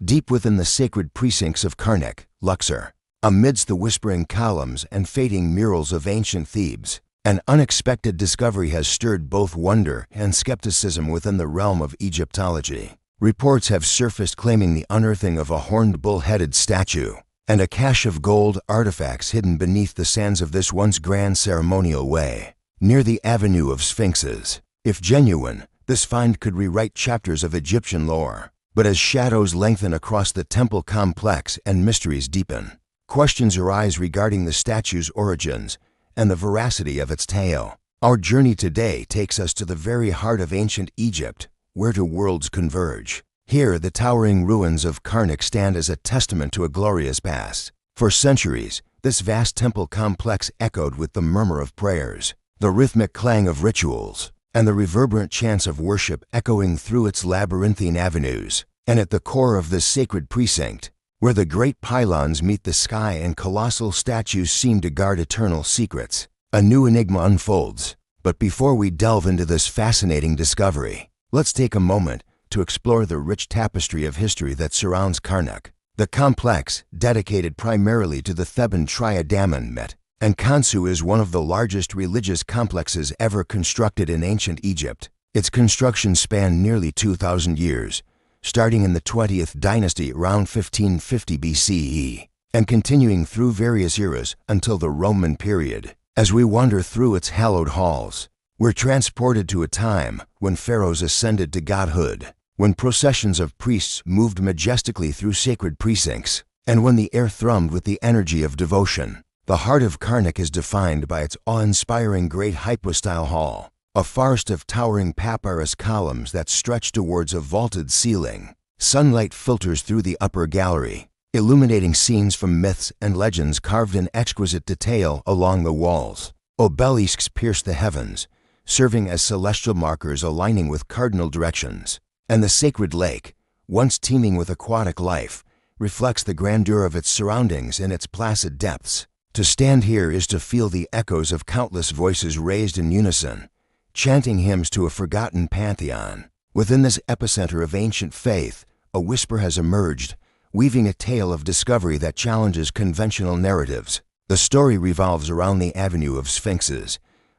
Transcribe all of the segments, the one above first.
deep within the sacred precincts of Karnak, Luxor. Amidst the whispering columns and fading murals of ancient Thebes, an unexpected discovery has stirred both wonder and skepticism within the realm of Egyptology. Reports have surfaced claiming the unearthing of a horned bull-headed statue and a cache of gold artifacts hidden beneath the sands of this once grand ceremonial way, near the Avenue of Sphinxes. If genuine, this find could rewrite chapters of Egyptian lore. But as shadows lengthen across the temple complex and mysteries deepen, questions arise regarding the statue's origins and the veracity of its tale. Our journey today takes us to the very heart of ancient Egypt, where two worlds converge. Here, the towering ruins of Karnak stand as a testament to a glorious past. For centuries, this vast temple complex echoed with the murmur of prayers, the rhythmic clang of rituals, and the reverberant chants of worship echoing through its labyrinthine avenues. And at the core of this sacred precinct, where the great pylons meet the sky and colossal statues seem to guard eternal secrets, a new enigma unfolds. But before we delve into this fascinating discovery, let's take a moment to explore the rich tapestry of history that surrounds Karnak. The complex, dedicated primarily to the Theban triadaman myth, and Khonsu is one of the largest religious complexes ever constructed in ancient Egypt. Its construction spanned nearly 2,000 years, starting in the 20th dynasty around 1550 BCE, and continuing through various eras until the Roman period. As we wander through its hallowed halls, we're transported to a time when pharaohs ascended to godhood, when processions of priests moved majestically through sacred precincts, and when the air thrummed with the energy of devotion. The heart of Karnak is defined by its awe-inspiring great hypostyle hall, a forest of towering papyrus columns that stretch towards a vaulted ceiling. Sunlight filters through the upper gallery, illuminating scenes from myths and legends carved in exquisite detail along the walls. Obelisks pierce the heavens, serving as celestial markers aligning with cardinal directions. And the sacred lake, once teeming with aquatic life, reflects the grandeur of its surroundings in its placid depths. To stand here is to feel the echoes of countless voices raised in unison, chanting hymns to a forgotten pantheon. Within this epicenter of ancient faith, a whisper has emerged, weaving a tale of discovery that challenges conventional narratives. The story revolves around the Avenue of Sphinxes,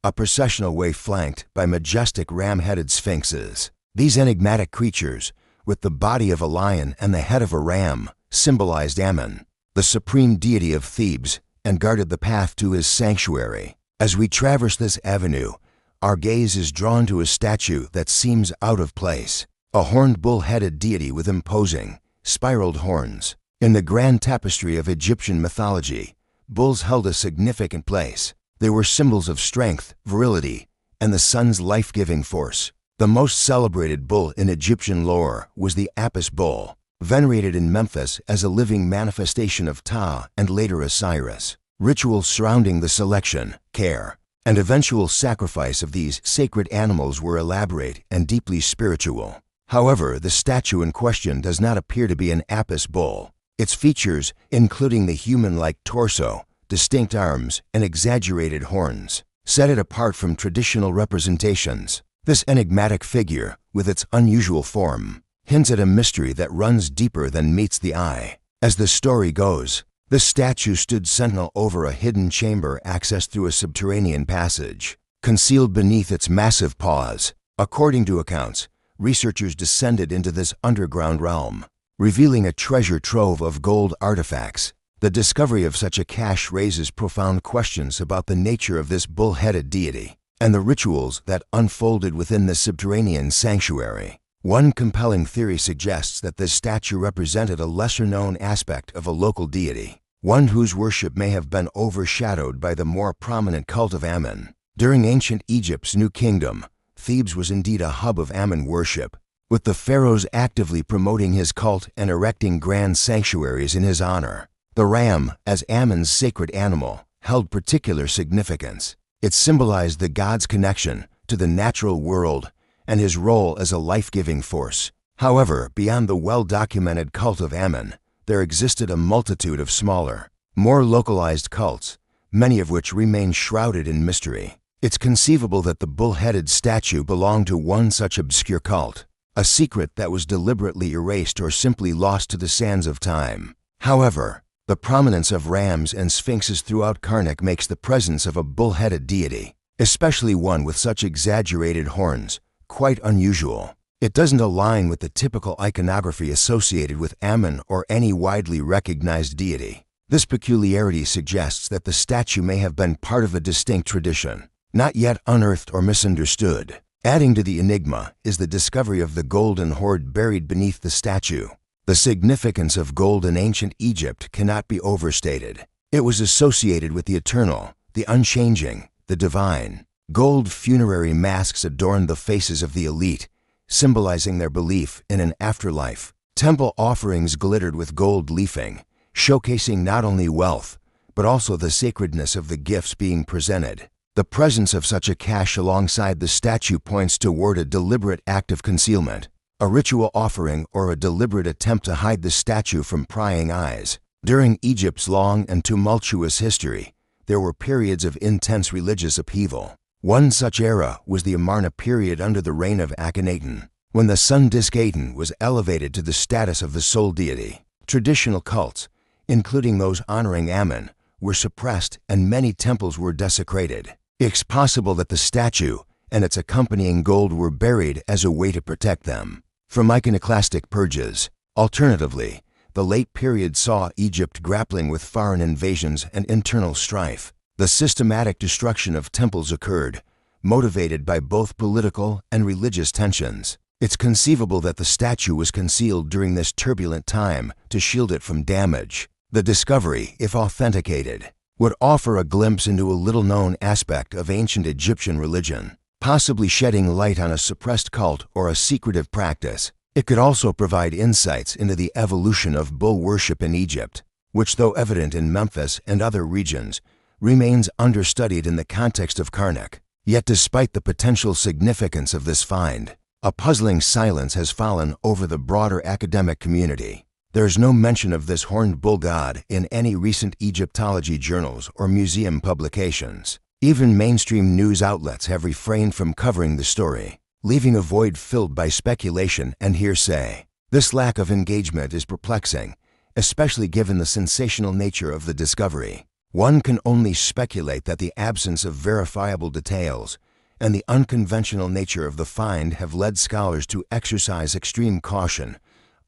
a processional way flanked by majestic ram-headed sphinxes. These enigmatic creatures, with the body of a lion and the head of a ram, symbolized Ammon, the supreme deity of Thebes, and guarded the path to his sanctuary. As we traverse this avenue, our gaze is drawn to a statue that seems out of place, a horned bull-headed deity with imposing, spiraled horns. In the grand tapestry of Egyptian mythology, bulls held a significant place. They were symbols of strength, virility, and the sun's life-giving force. The most celebrated bull in Egyptian lore was the Apis bull, venerated in Memphis as a living manifestation of Ptah and later Osiris. Rituals surrounding the selection, care, and eventual sacrifice of these sacred animals were elaborate and deeply spiritual. However, the statue in question does not appear to be an Apis bull. Its features, including the human-like torso, distinct arms, and exaggerated horns, set it apart from traditional representations. This enigmatic figure, with its unusual form, hints at a mystery that runs deeper than meets the eye. As the story goes, the statue stood sentinel over a hidden chamber accessed through a subterranean passage, concealed beneath its massive paws. According to accounts, researchers descended into this underground realm, revealing a treasure trove of gold artifacts. The discovery of such a cache raises profound questions about the nature of this bull-headed deity and the rituals that unfolded within the subterranean sanctuary. One compelling theory suggests that this statue represented a lesser-known aspect of a local deity, one whose worship may have been overshadowed by the more prominent cult of Ammon. During ancient Egypt's New Kingdom, Thebes was indeed a hub of Ammon worship, with the pharaohs actively promoting his cult and erecting grand sanctuaries in his honor. The ram, as Ammon's sacred animal, held particular significance. It symbolized the god's connection to the natural world and his role as a life-giving force. However, beyond the well-documented cult of Ammon, there existed a multitude of smaller, more localized cults, many of which remain shrouded in mystery. It's conceivable that the bull-headed statue belonged to one such obscure cult, a secret that was deliberately erased or simply lost to the sands of time. However, the prominence of rams and sphinxes throughout Karnak makes the presence of a bull-headed deity, especially one with such exaggerated horns, quite unusual. It doesn't align with the typical iconography associated with Ammon or any widely recognized deity. This peculiarity suggests that the statue may have been part of a distinct tradition, not yet unearthed or misunderstood. Adding to the enigma is the discovery of the golden hoard buried beneath the statue. The significance of gold in ancient Egypt cannot be overstated. It was associated with the eternal, the unchanging, the divine. Gold funerary masks adorned the faces of the elite, symbolizing their belief in an afterlife. Temple offerings glittered with gold leafing, showcasing not only wealth, but also the sacredness of the gifts being presented. The presence of such a cache alongside the statue points toward a deliberate act of concealment, a ritual offering or a deliberate attempt to hide the statue from prying eyes. During Egypt's long and tumultuous history, there were periods of intense religious upheaval. One such era was the Amarna period under the reign of Akhenaten, when the sun disk Aten was elevated to the status of the sole deity. Traditional cults, including those honoring Ammon, were suppressed and many temples were desecrated. It's possible that the statue and its accompanying gold were buried as a way to protect them from iconoclastic purges. Alternatively, the late period saw Egypt grappling with foreign invasions and internal strife. The systematic destruction of temples occurred, motivated by both political and religious tensions. It's conceivable that the statue was concealed during this turbulent time to shield it from damage. The discovery, if authenticated, would offer a glimpse into a little-known aspect of ancient Egyptian religion, possibly shedding light on a suppressed cult or a secretive practice. It could also provide insights into the evolution of bull worship in Egypt, which, though evident in Memphis and other regions, remains understudied in the context of Karnak. Yet despite the potential significance of this find, a puzzling silence has fallen over the broader academic community. There's no mention of this horned bull god in any recent Egyptology journals or museum publications. Even mainstream news outlets have refrained from covering the story, leaving a void filled by speculation and hearsay. This lack of engagement is perplexing, especially given the sensational nature of the discovery. One can only speculate that the absence of verifiable details and the unconventional nature of the find have led scholars to exercise extreme caution,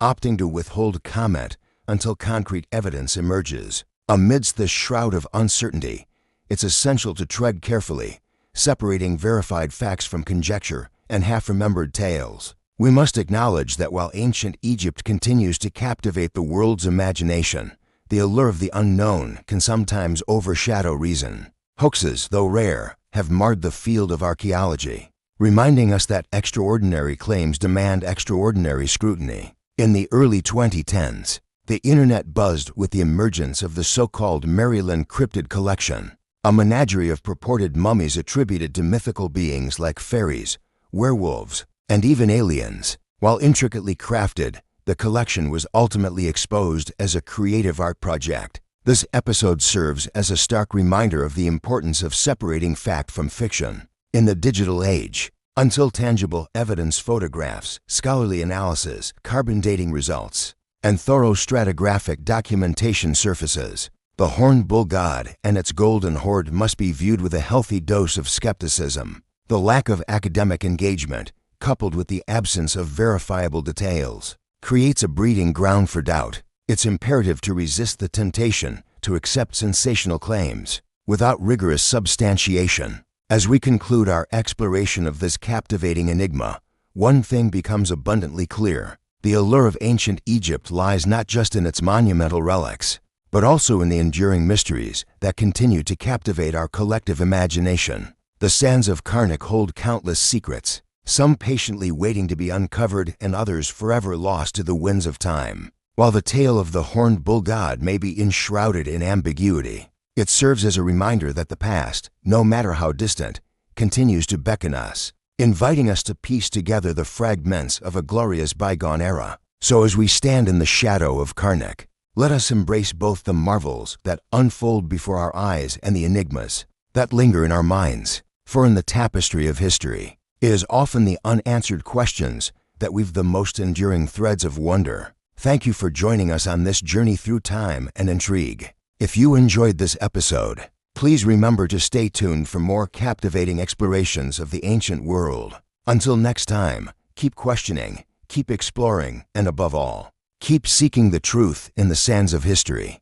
opting to withhold comment until concrete evidence emerges. Amidst this shroud of uncertainty, it's essential to tread carefully, separating verified facts from conjecture and half-remembered tales. We must acknowledge that while ancient Egypt continues to captivate the world's imagination, the allure of the unknown can sometimes overshadow reason. Hoaxes, though rare, have marred the field of archaeology, reminding us that extraordinary claims demand extraordinary scrutiny. In the early 2010s, the internet buzzed with the emergence of the so-called Maryland Cryptid Collection, a menagerie of purported mummies attributed to mythical beings like fairies, werewolves, and even aliens. While intricately crafted, the collection was ultimately exposed as a creative art project. This episode serves as a stark reminder of the importance of separating fact from fiction. In the digital age, until tangible evidence, photographs, scholarly analysis, carbon dating results, and thorough stratigraphic documentation surfaces, the horned bull god and its golden hoard must be viewed with a healthy dose of skepticism. The lack of academic engagement, coupled with the absence of verifiable details, creates a breeding ground for doubt. It's imperative to resist the temptation to accept sensational claims without rigorous substantiation. As we conclude our exploration of this captivating enigma, one thing becomes abundantly clear. The allure of ancient Egypt lies not just in its monumental relics, but also in the enduring mysteries that continue to captivate our collective imagination. The sands of Karnak hold countless secrets, some patiently waiting to be uncovered and others forever lost to the winds of time. While the tale of the horned bull god may be enshrouded in ambiguity, it serves as a reminder that the past, no matter how distant, continues to beckon us, inviting us to piece together the fragments of a glorious bygone era. So as we stand in the shadow of Karnak, let us embrace both the marvels that unfold before our eyes and the enigmas that linger in our minds. For in the tapestry of history, it is often the unanswered questions that weave the most enduring threads of wonder. Thank you for joining us on this journey through time and intrigue. If you enjoyed this episode, please remember to stay tuned for more captivating explorations of the ancient world. Until next time, keep questioning, keep exploring, and above all, keep seeking the truth in the sands of history.